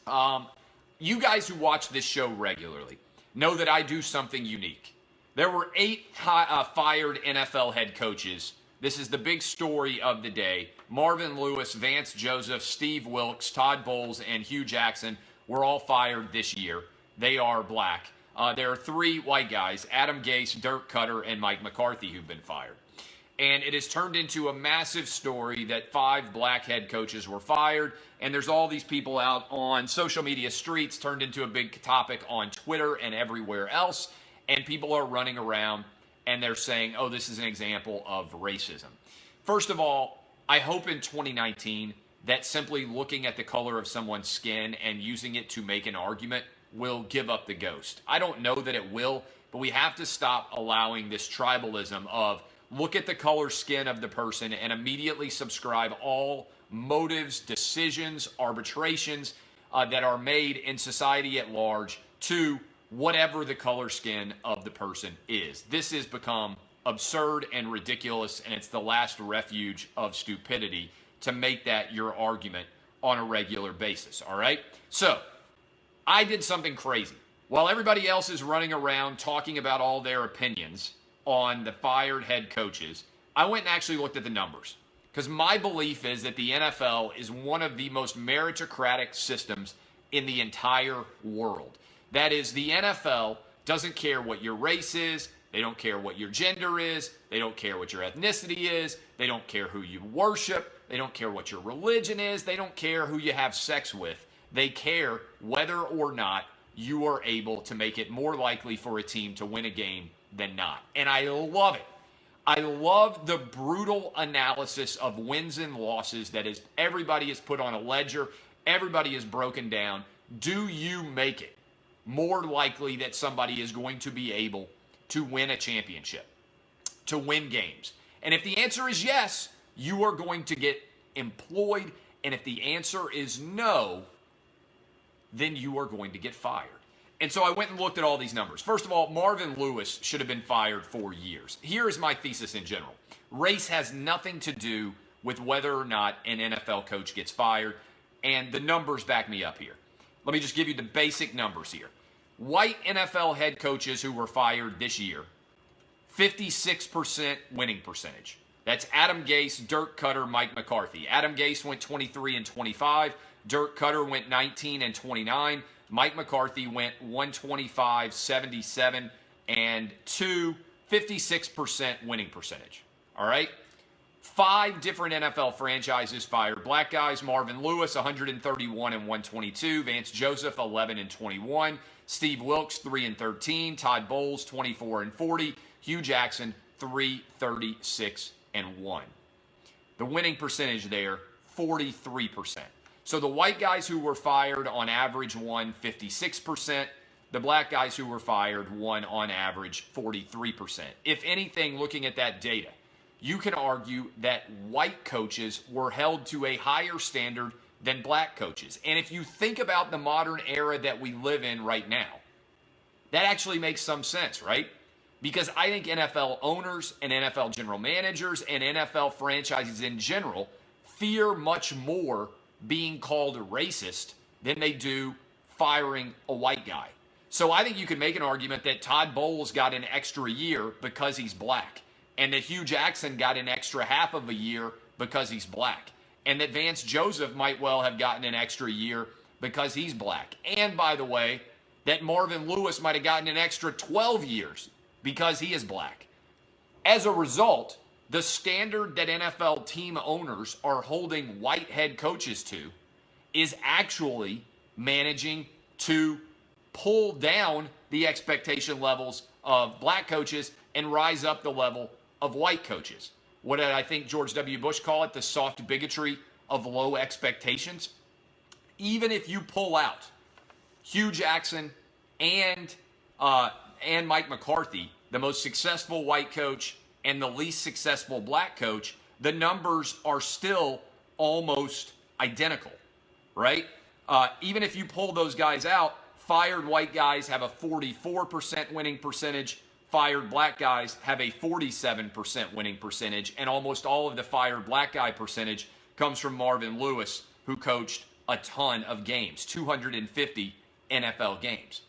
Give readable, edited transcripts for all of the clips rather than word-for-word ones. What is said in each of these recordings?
You guys who watch this show regularly know that I do something unique. There were 8 fired NFL head coaches. This is the big story of the day. Marvin Lewis, Vance Joseph, Steve Wilks, Todd Bowles, and Hue Jackson were all fired this year. They are black. There are 3 white guys, Adam Gase, Dirk Koetter, and Mike McCarthy, who've been fired. And it has turned into a massive story that 5 black head coaches were fired. And there's all these people out on social media streets, turned into a big topic on Twitter and everywhere else. And people are running around and they're saying, oh, this is an example of racism. First of all, I hope in 2019 that simply looking at the color of someone's skin and using it to make an argument will give up the ghost. I don't know that it will, but we have to stop allowing this tribalism of look at the color skin of the person and immediately subscribe all motives, decisions, arbitrations that are made in society at large to whatever the color skin of the person is. This has become absurd and ridiculous, and it's the last refuge of stupidity to make that your argument on a regular basis, all right? So, I did something crazy. While everybody else is running around talking about all their opinions on the fired head coaches, I went and actually looked at the numbers. Because my belief is that the NFL is one of the most meritocratic systems in the entire world. That is, the NFL doesn't care what your race is, they don't care what your gender is, they don't care what your ethnicity is, they don't care who you worship, they don't care what your religion is, they don't care who you have sex with. They care whether or not you are able to make it more likely for a team to win a game than not. And I love it. I love the brutal analysis of wins and losses that is everybody is put on a ledger, everybody is broken down. Do you make it more likely that somebody is going to be able to win a championship, to win games? And if the answer is yes, you are going to get employed. And if the answer is no, then you are going to get fired. And so I went and looked at all these numbers. First of all, Marvin Lewis should have been fired for years. Here is my thesis in general. Race has nothing to do with whether or not an NFL coach gets fired, and the numbers back me up here. Let me just give you the basic numbers here. White NFL head coaches who were fired this year, 56% winning percentage. That's Adam Gase, Dirk Koetter, Mike McCarthy. Adam Gase went 23-25. Dirk Koetter went 19-29. Mike McCarthy went 125, 77, and 56% winning percentage. All right? 5 different NFL franchises fired black guys. Marvin Lewis, 131 and 122. Vance Joseph, 11 and 21. Steve Wilks, 3 and 13. Todd Bowles, 24 and 40. Hue Jackson, 336 and 1. The winning percentage there, 43%. So the white guys who were fired on average won 56%. The black guys who were fired won on average 43%. If anything, looking at that data, you can argue that white coaches were held to a higher standard than black coaches. And if you think about the modern era that we live in right now, that actually makes some sense, right? Because I think NFL owners and NFL general managers and NFL franchises in general fear much more being called racist than they do firing a white guy. So I think you could make an argument that Todd Bowles got an extra year because he's black, and that Hue Jackson got an extra half of a year because he's black, and that Vance Joseph might well have gotten an extra year because he's black. And by the way, that Marvin Lewis might have gotten an extra 12 years because he is black. As a result, the standard that NFL team owners are holding white head coaches to is actually managing to pull down the expectation levels of black coaches and rise up the level of white coaches. What did I think George W. Bush call it? The soft bigotry of low expectations. Even if you pull out Hue Jackson and Mike McCarthy, the most successful white coach and the least successful black coach, the numbers are still almost identical, right? Even if you pull those guys out, fired white guys have a 44% winning percentage, fired black guys have a 47% winning percentage, and almost all of the fired black guy percentage comes from Marvin Lewis, who coached a ton of games, 250 NFL games.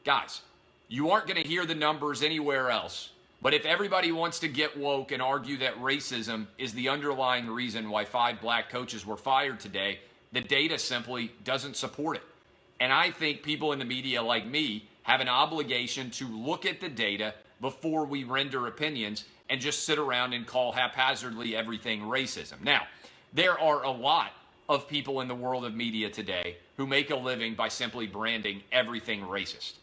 Guys, you aren't going to hear the numbers anywhere else, but if everybody wants to get woke and argue that racism is the underlying reason why 5 black coaches were fired today, the data simply doesn't support it. And I think people in the media like me have an obligation to look at the data before we render opinions and just sit around and call haphazardly everything racism. Now, there are a lot of people in the world of media today who make a living by simply branding everything racist.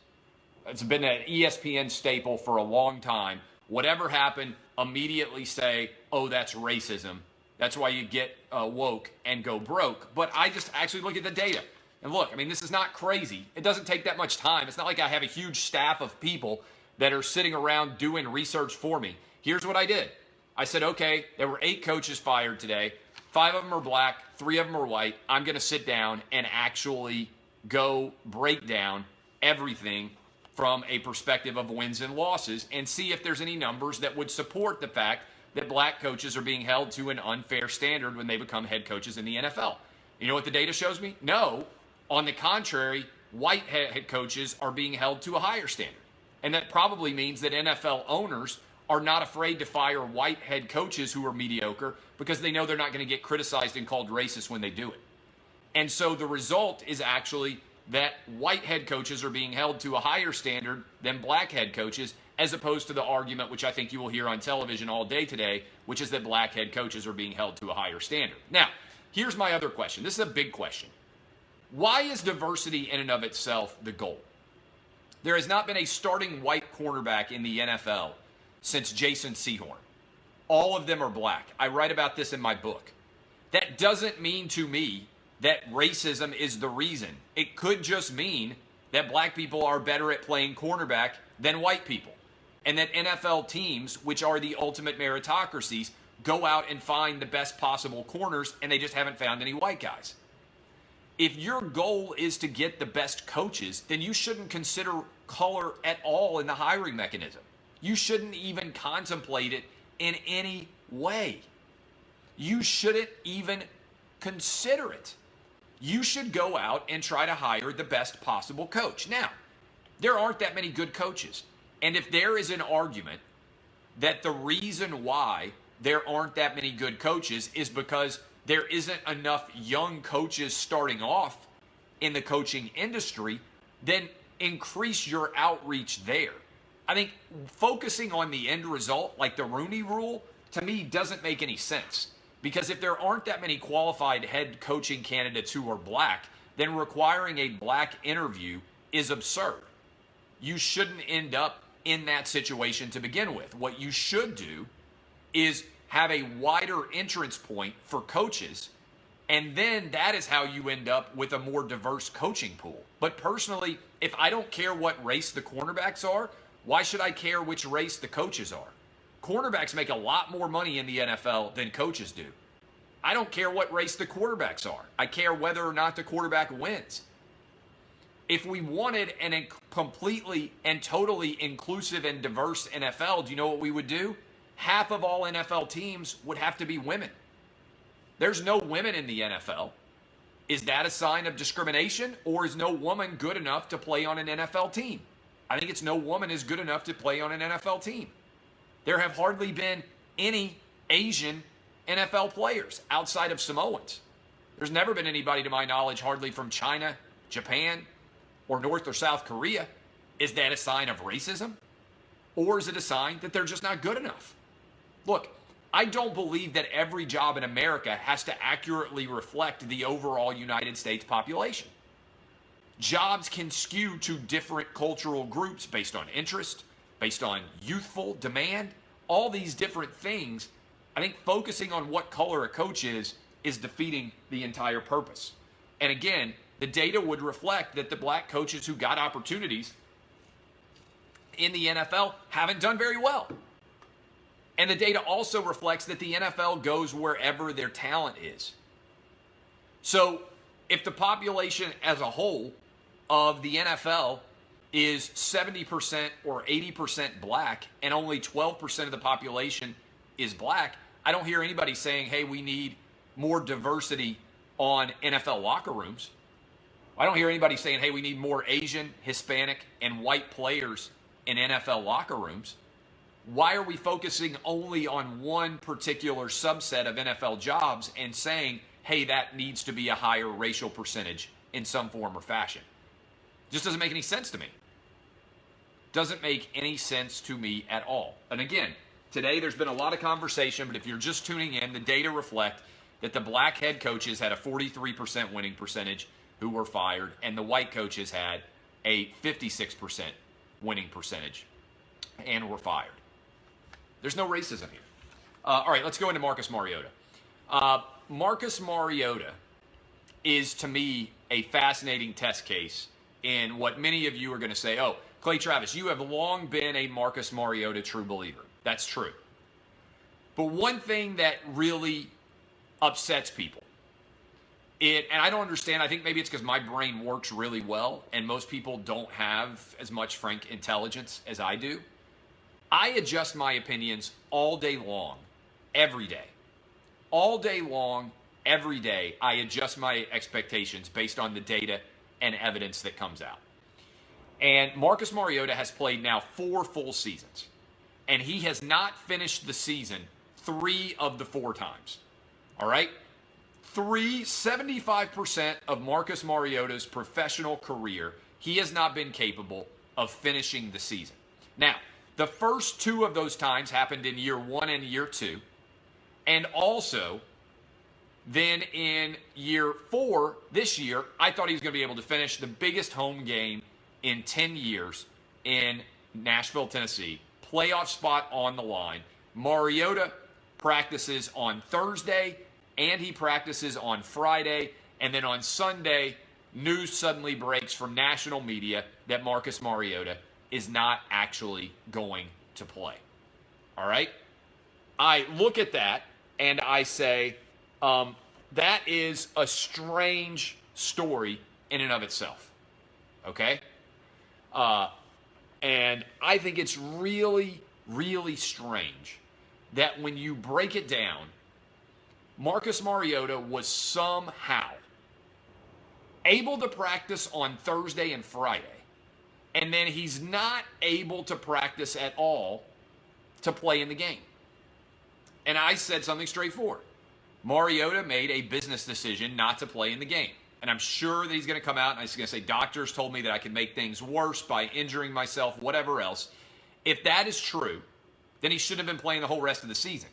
It's been an ESPN staple for a long time. Whatever happened, immediately say, oh, that's racism. That's why you get woke and go broke. But I just actually look at the data. And look, I mean, this is not crazy. It doesn't take that much time. It's not like I have a huge staff of people that are sitting around doing research for me. Here's what I did. I said, okay, there were 8 coaches fired today. 5 of them are black, 3 of them are white. I'm going to sit down and actually go break down everything from a perspective of wins and losses and see if there's any numbers that would support the fact that black coaches are being held to an unfair standard when they become head coaches in the NFL. You know what the data shows me? No. On the contrary, white head coaches are being held to a higher standard. And that probably means that NFL owners are not afraid to fire white head coaches who are mediocre because they know they're not going to get criticized and called racist when they do it. And so the result is actually that white head coaches are being held to a higher standard than black head coaches, as opposed to the argument, which I think you will hear on television all day today, which is that black head coaches are being held to a higher standard. Now, here's my other question. This is a big question. Why is diversity in and of itself the goal? There has not been a starting white cornerback in the NFL since Jason Sehorn. All of them are black. I write about this in my book. That doesn't mean to me that racism is the reason. It could just mean that black people are better at playing cornerback than white people. And that NFL teams, which are the ultimate meritocracies, go out and find the best possible corners, and they just haven't found any white guys. If your goal is to get the best coaches, then you shouldn't consider color at all in the hiring mechanism. You shouldn't even contemplate it in any way. You shouldn't even consider it. You should go out and try to hire the best possible coach. Now, there aren't that many good coaches. And if there is an argument that the reason why there aren't that many good coaches is because there isn't enough young coaches starting off in the coaching industry, then increase your outreach there. I think focusing on the end result, like the Rooney Rule, to me doesn't make any sense. Because if there aren't that many qualified head coaching candidates who are black, then requiring a black interview is absurd. You shouldn't end up in that situation to begin with. What you should do is have a wider entrance point for coaches, and then that is how you end up with a more diverse coaching pool. But personally, if I don't care what race the cornerbacks are, why should I care which race the coaches are? Cornerbacks make a lot more money in the NFL than coaches do. I don't care what race the quarterbacks are. I care whether or not the quarterback wins. If we wanted a completely and totally inclusive and diverse NFL, do you know what we would do? Half of all NFL teams would have to be women. There's no women in the NFL. Is that a sign of discrimination, or is no woman good enough to play on an NFL team? I think it's no woman is good enough to play on an NFL team. There have hardly been any Asian NFL players outside of Samoans. There's never been anybody, to my knowledge, hardly from China, Japan, or North or South Korea. Is that a sign of racism? Or is it a sign that they're just not good enough? Look, I don't believe that every job in America has to accurately reflect the overall United States population. Jobs can skew to different cultural groups based on interest, based on youthful demand, all these different things. I think focusing on what color a coach is defeating the entire purpose. And again, the data would reflect that the black coaches who got opportunities in the NFL haven't done very well. And the data also reflects that the NFL goes wherever their talent is. So if the population as a whole of the NFL is 70% or 80% black and only 12% of the population is black, I don't hear anybody saying, hey, we need more diversity on NFL locker rooms. I don't hear anybody saying, hey, we need more Asian, Hispanic, and white players in NFL locker rooms. Why are we focusing only on one particular subset of NFL jobs and saying, hey, that needs to be a higher racial percentage in some form or fashion? Just doesn't make any sense to me. Doesn't make any sense to me at all. And again, today there's been a lot of conversation, but if you're just tuning in, the data reflect that the black head coaches had a 43% winning percentage who were fired, and the white coaches had a 56% winning percentage and were fired. There's no racism here. All right, let's go into Marcus Mariota. Marcus Mariota is, to me, a fascinating test case in what many of you are going to say, oh, Clay Travis, you have long been a Marcus Mariota true believer. That's true. But one thing that really upsets people, and I don't understand, I think maybe it's because my brain works really well and most people don't have as much frank intelligence as I do. I adjust my opinions all day long, every day. All day long, every day, I adjust my expectations based on the data and evidence that comes out. And Marcus Mariota has played now 4 full seasons. And he has not finished the season 3 of the 4 times. All right? 75% of Marcus Mariota's professional career, he has not been capable of finishing the season. Now, the first 2 of those times happened in year 1 and year 2. And also, then in year 4, this year, I thought he was going to be able to finish the biggest home game in 10 years in Nashville, Tennessee. Playoff spot on the line. Mariota practices on Thursday, and he practices on Friday. And then on Sunday, news suddenly breaks from national media that Marcus Mariota is not actually going to play. All right? I look at that and I say, that is a strange story in and of itself. Okay? And I think it's really, really strange that when you break it down, Marcus Mariota was somehow able to practice on Thursday and Friday, and then he's not able to practice at all to play in the game. And I said something straightforward. Mariota made a business decision not to play in the game. And I'm sure that he's going to come out and he's going to say, doctors told me that I could make things worse by injuring myself, whatever else. If that is true, then he shouldn't have been playing the whole rest of the season,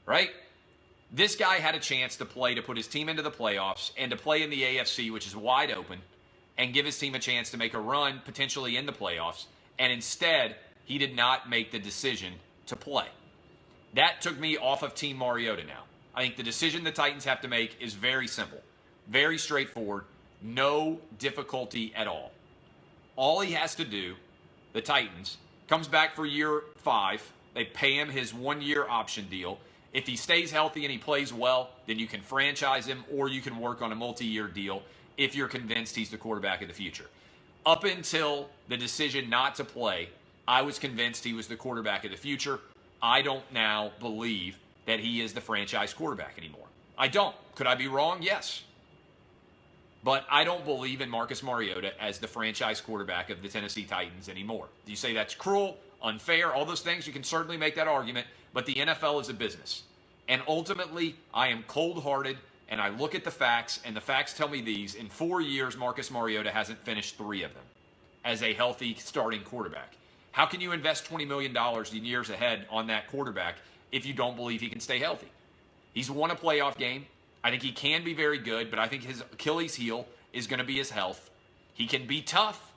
right? This guy had a chance to play, to put his team into the playoffs and to play in the AFC, which is wide open, and give his team a chance to make a run potentially in the playoffs. And instead, he did not make the decision to play. That took me off of Team Mariota now. I think the decision the Titans have to make is very simple. Very straightforward, no difficulty at all. All he has to do, the Titans, comes back for year 5. They pay him his 1-year option deal. If he stays healthy and he plays well, then you can franchise him or you can work on a multi-year deal if you're convinced he's the quarterback of the future. Up until the decision not to play, I was convinced he was the quarterback of the future. I don't now believe that he is the franchise quarterback anymore. I don't. Could I be wrong? Yes. But I don't believe in Marcus Mariota as the franchise quarterback of the Tennessee Titans anymore. Do you say that's cruel, unfair, all those things? You can certainly make that argument, but the NFL is a business. And ultimately, I am cold-hearted, and I look at the facts, and the facts tell me these. In 4 years, Marcus Mariota hasn't finished 3 of them as a healthy starting quarterback. How can you invest $20 million in years ahead on that quarterback if you don't believe he can stay healthy? He's won a playoff game. I think he can be very good, but I think his Achilles heel is going to be his health. He can be tough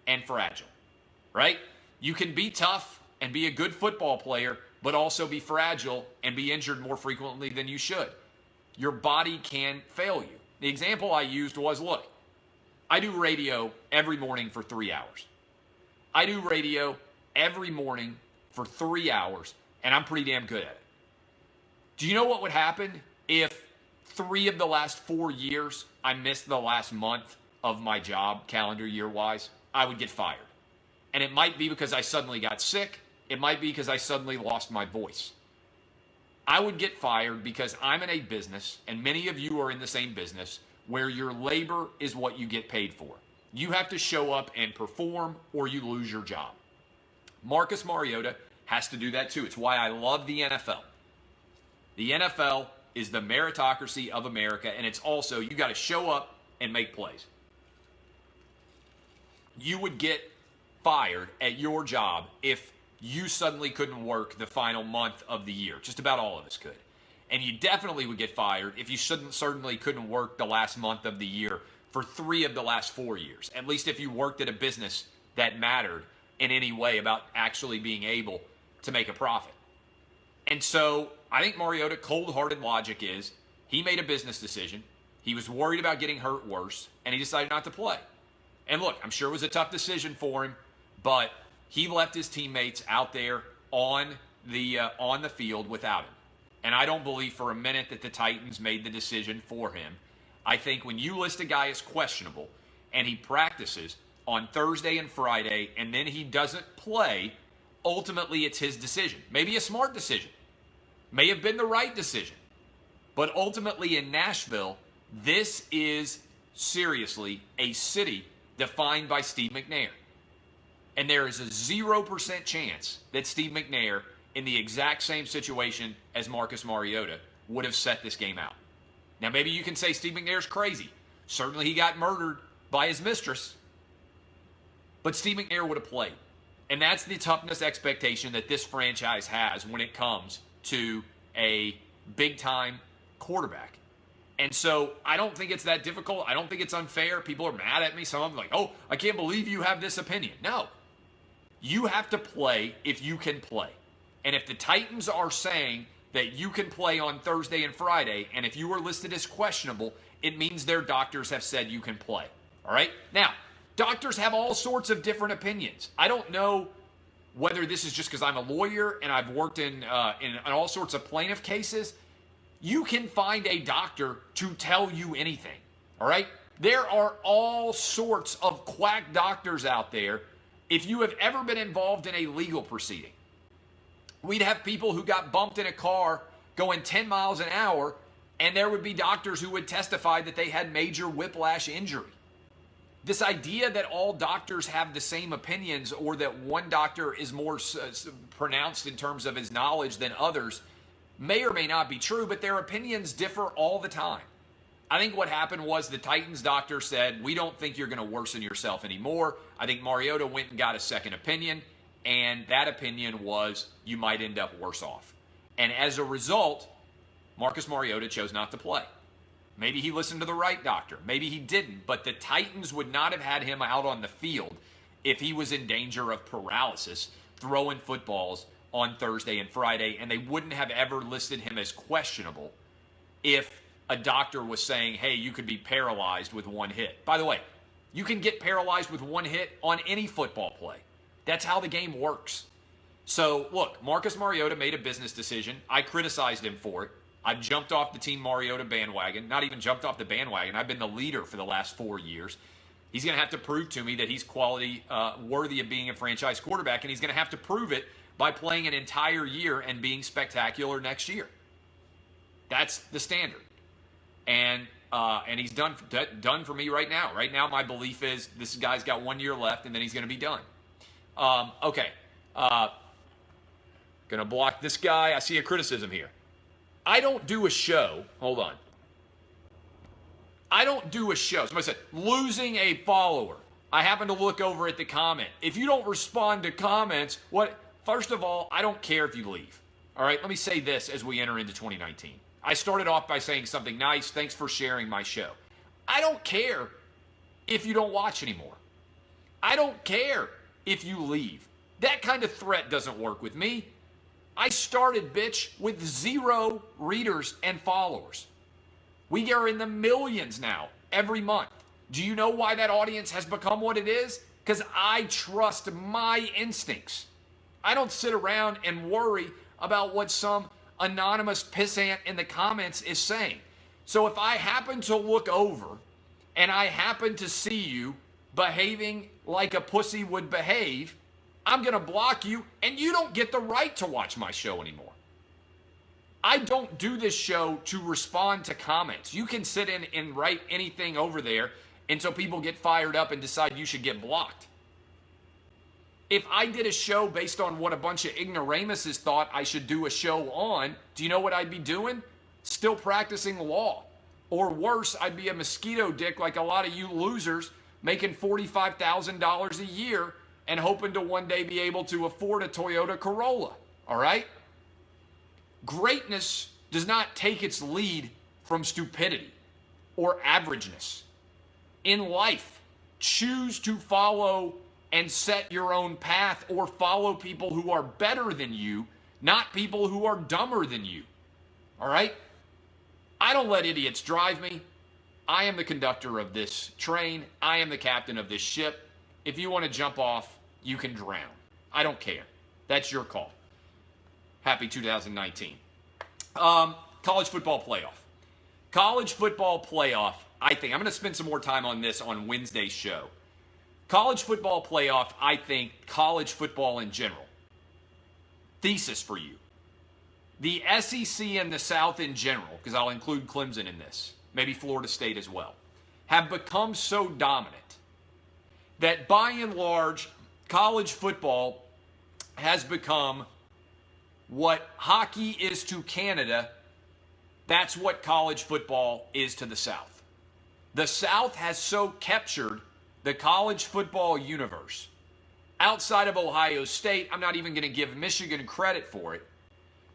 and fragile, right? You can be tough and be a good football player, but also be fragile and be injured more frequently than you should. Your body can fail you. The example I used was, look, I do radio every morning for 3 hours. I do radio every morning for 3 hours, and I'm pretty damn good at it. Do you know what would happen if 3 of the last 4 years I missed the last month of my job, calendar year-wise? I would get fired. And it might be because I suddenly got sick. It might be because I suddenly lost my voice. I would get fired because I'm in a business, and many of you are in the same business, where your labor is what you get paid for. You have to show up and perform or you lose your job. Marcus Mariota has to do that too. It's why I love the NFL. The NFL is the meritocracy of America, and it's also, you got to show up and make plays. You would get fired at your job if you suddenly couldn't work the final month of the year. Just about all of us could. And you definitely would get fired if you certainly couldn't work the last month of the year for 3 of the last 4 years. At least if you worked at a business that mattered in any way about actually being able to make a profit. And so I think Mariota, cold-hearted logic is he made a business decision. He was worried about getting hurt worse, and he decided not to play. And look, I'm sure it was a tough decision for him, but he left his teammates out there on the field without him. And I don't believe for a minute that the Titans made the decision for him. I think when you list a guy as questionable and he practices on Thursday and Friday and then he doesn't play, ultimately it's his decision. Maybe a smart decision. May have been the right decision. But ultimately in Nashville, this is seriously a city defined by Steve McNair. And there is a 0% chance that Steve McNair, in the exact same situation as Marcus Mariota, would have set this game out. Now, maybe you can say Steve McNair's crazy. Certainly he got murdered by his mistress. But Steve McNair would have played. And that's the toughness expectation that this franchise has when it comes to a big-time quarterback. And so I don't think it's that difficult. I don't think it's unfair. People are mad at me. Some of them are like, oh, I can't believe you have this opinion. No. You have to play if you can play. And if the Titans are saying that you can play on Thursday and Friday, and if you are listed as questionable, it means their doctors have said you can play. All right? Now, doctors have all sorts of different opinions. I don't know whether this is just because I'm a lawyer and I've worked in all sorts of plaintiff cases. You can find a doctor to tell you anything. All right? There are all sorts of quack doctors out there. If you have ever been involved in a legal proceeding, we'd have people who got bumped in a car going 10 miles an hour, and there would be doctors who would testify that they had major whiplash injury. This idea that all doctors have the same opinions or that one doctor is more pronounced in terms of his knowledge than others may or may not be true, but their opinions differ all the time. I think what happened was the Titans doctor said, we don't think you're going to worsen yourself anymore. I think Mariota went and got a second opinion, and that opinion was you might end up worse off. And as a result, Marcus Mariota chose not to play. Maybe he listened to the right doctor. Maybe he didn't. But the Titans would not have had him out on the field if he was in danger of paralysis throwing footballs on Thursday and Friday, and they wouldn't have ever listed him as questionable if a doctor was saying, hey, you could be paralyzed with one hit. By the way, you can get paralyzed with one hit on any football play. That's how the game works. So, look, Marcus Mariota made a business decision. I criticized him for it. I've jumped off the Team Mariota bandwagon. Not even jumped off the bandwagon. I've been the leader for the last 4 years. He's going to have to prove to me that he's quality, worthy of being a franchise quarterback, and he's going to have to prove it by playing an entire year and being spectacular next year. That's the standard. And he's done for me right now. Right now, my belief is this guy's got 1 year left, and then he's going to be done. Okay. Going to block this guy. I see a criticism here. I don't do a show. Hold on. I don't do a show. Somebody said, losing a follower. I happen to look over at the comment. If you don't respond to comments, first of all, I don't care if you leave. All right, let me say this as we enter into 2019. I started off by saying something nice. Thanks for sharing my show. I don't care if you don't watch anymore. I don't care if you leave. That kind of threat doesn't work with me. I started, bitch, with 0 readers and followers. We are in the millions now every month. Do you know why that audience has become what it is? Because I trust my instincts. I don't sit around and worry about what some anonymous pissant in the comments is saying. So if I happen to look over and I happen to see you behaving like a pussy would behave, I'm going to block you, and you don't get the right to watch my show anymore. I don't do this show to respond to comments. You can sit in and write anything over there until people get fired up and decide you should get blocked. If I did a show based on what a bunch of ignoramuses thought I should do a show on, do you know what I'd be doing? Still practicing law. Or worse, I'd be a mosquito dick like a lot of you losers making $45,000 a year and hoping to one day be able to afford a Toyota Corolla. All right? Greatness does not take its lead from stupidity or averageness. In life, choose to follow and set your own path or follow people who are better than you, not people who are dumber than you. All right? I don't let idiots drive me. I am the conductor of this train. I am the captain of this ship. If you want to jump off, you can drown. I don't care. That's your call. Happy 2019. College football playoff. College football playoff, I think. I'm going to spend some more time on this on Wednesday's show. College football playoff, I think, college football in general. Thesis for you. The SEC and the South in general, because I'll include Clemson in this, maybe Florida State as well, have become so dominant that by and large, college football has become what hockey is to Canada. That's what college football is to the South. The South has so captured the college football universe. Outside of Ohio State, I'm not even going to give Michigan credit for it.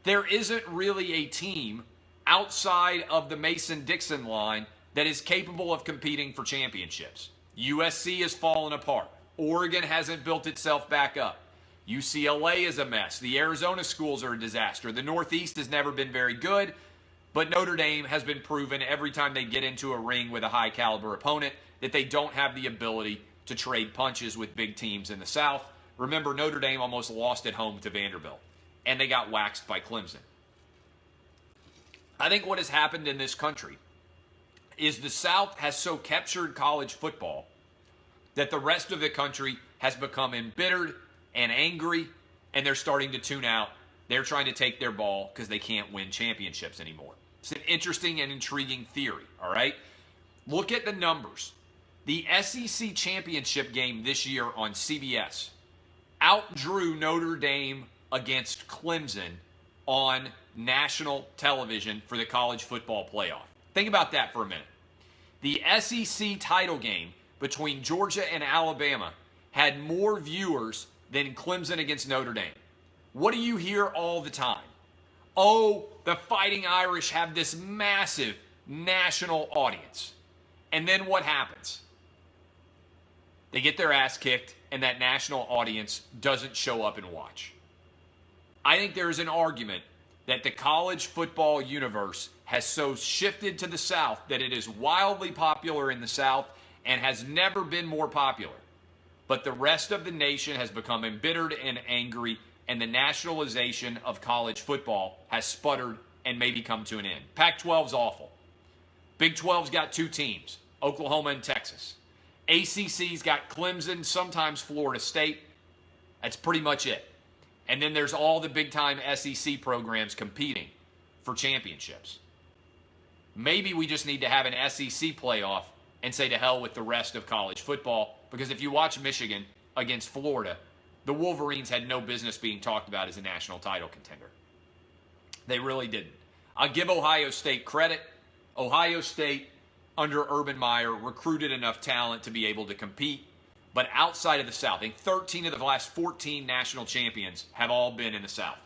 There isn't really a team outside of the Mason-Dixon line that is capable of competing for championships. USC has fallen apart. Oregon hasn't built itself back up. UCLA is a mess. The Arizona schools are a disaster. The Northeast has never been very good, but Notre Dame has been proven every time they get into a ring with a high-caliber opponent that they don't have the ability to trade punches with big teams in the South. Remember, Notre Dame almost lost at home to Vanderbilt, and they got waxed by Clemson. I think what has happened in this country is the South has so captured college football that the rest of the country has become embittered and angry, and they're starting to tune out. They're trying to take their ball because they can't win championships anymore. It's an interesting and intriguing theory, all right? Look at the numbers. The SEC championship game this year on CBS outdrew Notre Dame against Clemson on national television for the college football playoff. Think about that for a minute. The SEC title game between Georgia and Alabama had more viewers than Clemson against Notre Dame. What do you hear all the time? Oh, the Fighting Irish have this massive national audience. And then what happens? They get their ass kicked, and that national audience doesn't show up and watch. I think there is an argument that the college football universe has so shifted to the South that it is wildly popular in the South and has never been more popular. But the rest of the nation has become embittered and angry, and the nationalization of college football has sputtered and maybe come to an end. Pac-12's awful. Big 12's got two teams, Oklahoma and Texas. ACC's got Clemson, sometimes Florida State. That's pretty much it. And then there's all the big-time SEC programs competing for championships. Maybe we just need to have an SEC playoff and say to hell with the rest of college football, because if you watch Michigan against Florida, the Wolverines had no business being talked about as a national title contender. They really didn't. I'll give Ohio State credit. Ohio State, under Urban Meyer, recruited enough talent to be able to compete. But outside of the South, I think 13 of the last 14 national champions have all been in the South.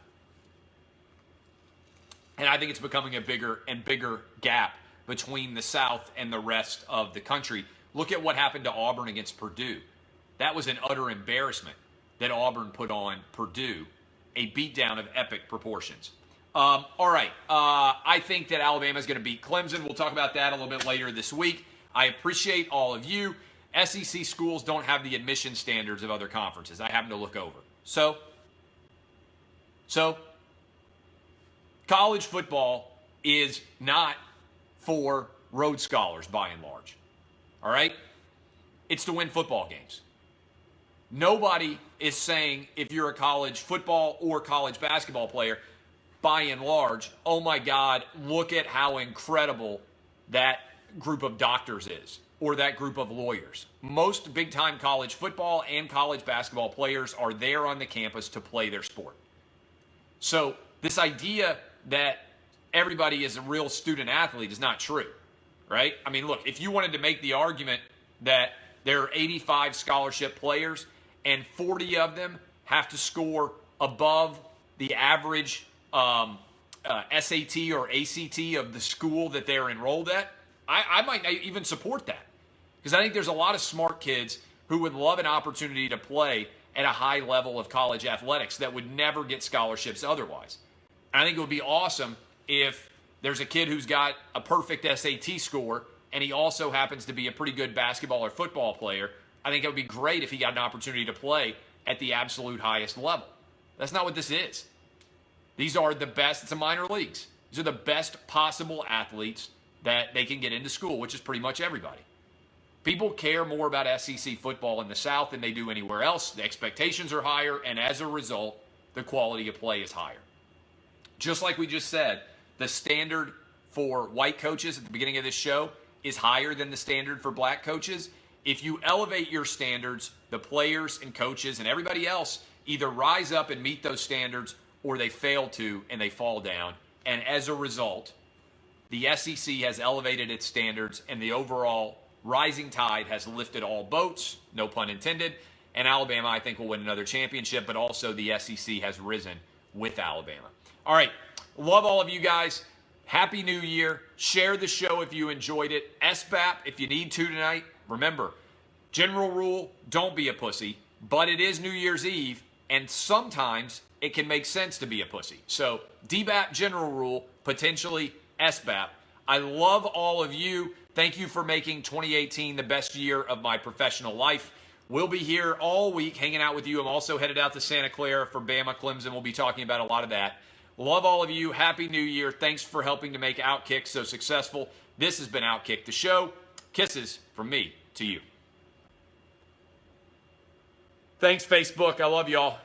And I think it's becoming a bigger and bigger gap between the South and the rest of the country. Look at what happened to Auburn against Purdue. That was an utter embarrassment that Auburn put on Purdue, a beatdown of epic proportions. All right, I think that Alabama is going to beat Clemson. We'll talk about that a little bit later this week. I appreciate all of you. SEC schools don't have the admission standards of other conferences. I happen to look over. So college football is not for Rhodes Scholars by and large. All right? It's to win football games. Nobody is saying if you're a college football or college basketball player, by and large, oh my God, look at how incredible that group of doctors is, or that group of lawyers. Most big-time college football and college basketball players are there on the campus to play their sport. So this idea that everybody is a real student athlete is not true, right? I mean, look, if you wanted to make the argument that there are 85 scholarship players and 40 of them have to score above the average SAT or ACT of the school that they're enrolled at, I might not even support that. Because I think there's a lot of smart kids who would love an opportunity to play at a high level of college athletics that would never get scholarships otherwise. And I think it would be awesome if there's a kid who's got a perfect SAT score and he also happens to be a pretty good basketball or football player. I think it would be great if he got an opportunity to play at the absolute highest level. That's not what this is. These are the best. It's a minor leagues. These are the best possible athletes that they can get into school, which is pretty much everybody. People care more about SEC football in the South than they do anywhere else. The expectations are higher, and as a result, the quality of play is higher. Just like we just said, the standard for white coaches at the beginning of this show is higher than the standard for black coaches. If you elevate your standards, the players and coaches and everybody else either rise up and meet those standards or they fail to and they fall down. And as a result, the SEC has elevated its standards and the overall rising tide has lifted all boats, no pun intended. And Alabama, I think, will win another championship, but also the SEC has risen with Alabama. All right, love all of you guys. Happy New Year. Share the show if you enjoyed it. SBAP if you need to tonight. Remember, general rule, don't be a pussy, but it is New Year's Eve, and sometimes it can make sense to be a pussy. So DBAP general rule, potentially SBAP. I love all of you. Thank you for making 2018 the best year of my professional life. We'll be here all week hanging out with you. I'm also headed out to Santa Clara for Bama Clemson. We'll be talking about a lot of that. Love all of you. Happy New Year. Thanks for helping to make Outkick so successful. This has been Outkick the show. Kisses from me to you. Thanks, Facebook. I love y'all.